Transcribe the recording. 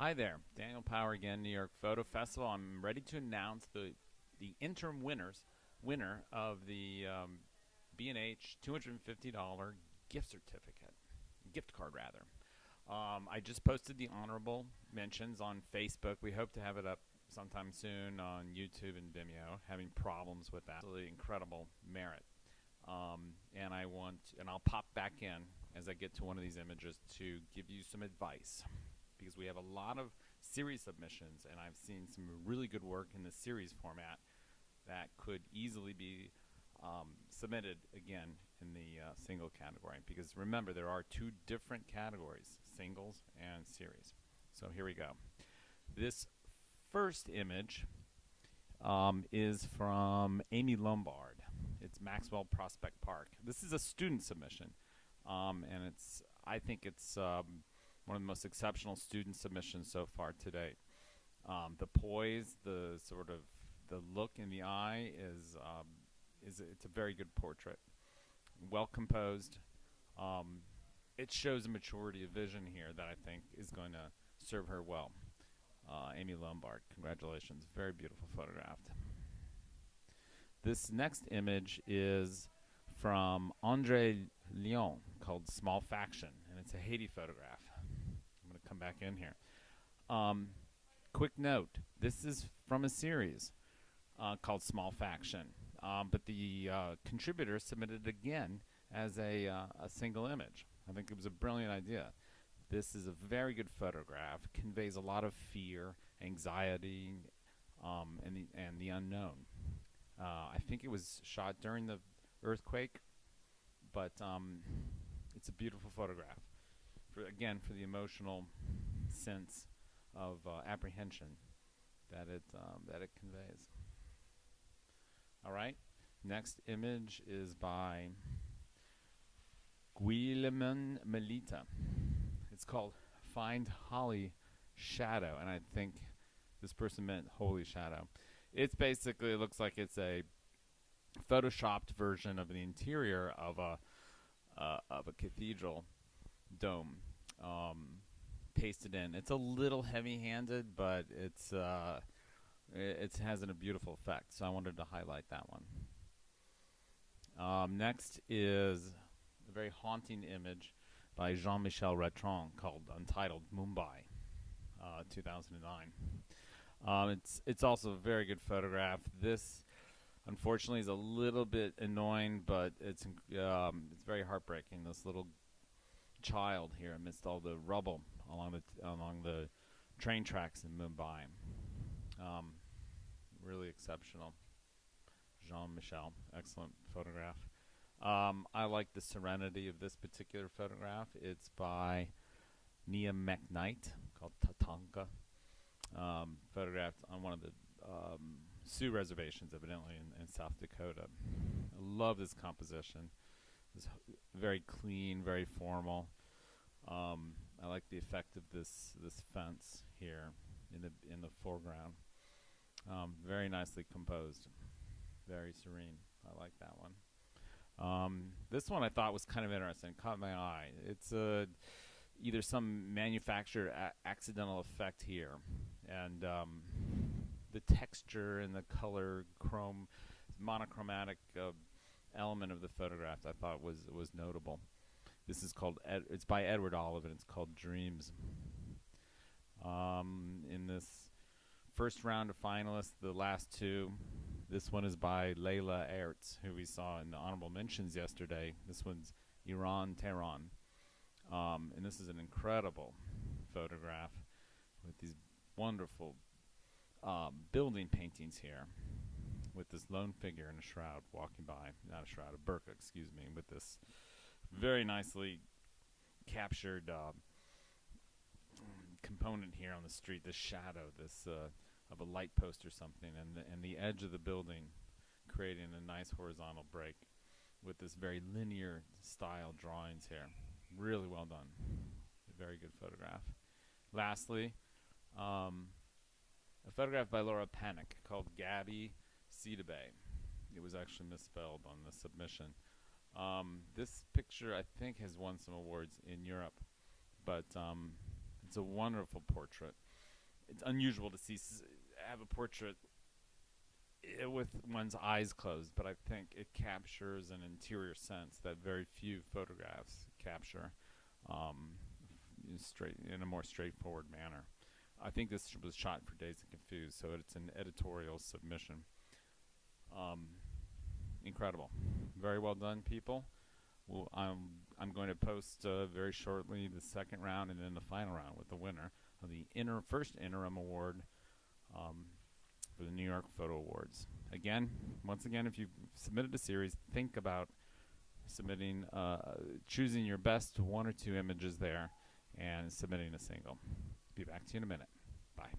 Hi there, Daniel Power again, New York Photo Festival. I'm ready to announce the interim winner of the B&H $250 gift certificate, gift card rather. I just posted the honorable mentions on Facebook. We hope to have it up sometime soon on YouTube and Vimeo. Having problems with that, absolutely incredible merit. And I'll pop back in as I get to one of these images to give you some advice, because we have a lot of series submissions, and I've seen some really good work in the series format that could easily be submitted again in the single category. Because remember, there are two different categories, singles and series. So here we go. This first image is from Amy Lombard. It's Maxwell Prospect Park. This is a student submission, and I think it's one of the most exceptional student submissions so far to date. The poise, the sort of the look in the eye it's a very good portrait. Well composed. It shows a maturity of vision here that I think is going to serve her well. Amy Lombard, congratulations. Very beautiful photographed. This next image is from Andre Lyon, called Small Faction, and it's a Haiti photograph. I'm going to come back in here. Quick note, this is from a series called Small Faction, but the contributor submitted it again as a single image. I think it was a brilliant idea. This is a very good photograph, conveys a lot of fear, anxiety, and the unknown. I think it was shot during the earthquake, but it's a beautiful photograph. For the emotional sense of apprehension that it conveys. All right. Next image is by Guilherme Melita. It's called Find Holly Shadow, and I think this person meant Holy Shadow. It's basically, it looks like it's a photoshopped version of the interior of a cathedral dome, pasted in. It's a little heavy-handed, but it has a beautiful effect, so I wanted to highlight that one. Next is a very haunting image by Jean-Michel Retron called Untitled Mumbai, 2009. It's also a very good photograph. This, unfortunately, is a little bit annoying, but it's very heartbreaking. This little child here amidst all the rubble along the train tracks in Mumbai. Really exceptional. Jean-Michel, excellent photograph. I like the serenity of this particular photograph. It's by Nia McKnight, called Tatanka. Photographed on one of the Sioux reservations, evidently in South Dakota. I love this composition. It's very clean, very formal. I like the effect of this fence here in the foreground. Very nicely composed, very serene. I like that one. This one I thought was kind of interesting. It caught my eye. It's either some manufactured accidental effect here, and the texture and the color monochromatic element of the photograph I thought was notable. This is called it's by Edward Olive, and it's called Dreams. In this first round of finalists, the last two, this one is by Layla Ertz, who we saw in the honorable mentions yesterday. This one's Iran Tehran. And this is an incredible photograph with these wonderful building paintings here, with this lone figure in a shroud walking by, not a shroud, a burqa, excuse me, with this very nicely captured component here on the street, this shadow, this of a light post or something, and the edge of the building creating a nice horizontal break with this very linear style drawings here. Really well done. A very good photograph. Lastly, a photograph by Laura Panic called Gabby Cedabe. It was actually misspelled on the submission. This picture, I think, has won some awards in Europe, but it's a wonderful portrait. it's unusual to have a portrait with one's eyes closed, but I think it captures an interior sense that very few photographs capture in a more straightforward manner. I think this was shot for Dazed and Confused, so it's an editorial submission. Incredible. Very well done, people. Well, I'm going to post very shortly the second round and then the final round with the winner of the first Interim Award for the New York Photo Awards. Once again, if you've submitted a series, think about submitting, choosing your best 1 or 2 images there and submitting a single. Be back to you in a minute. Bye.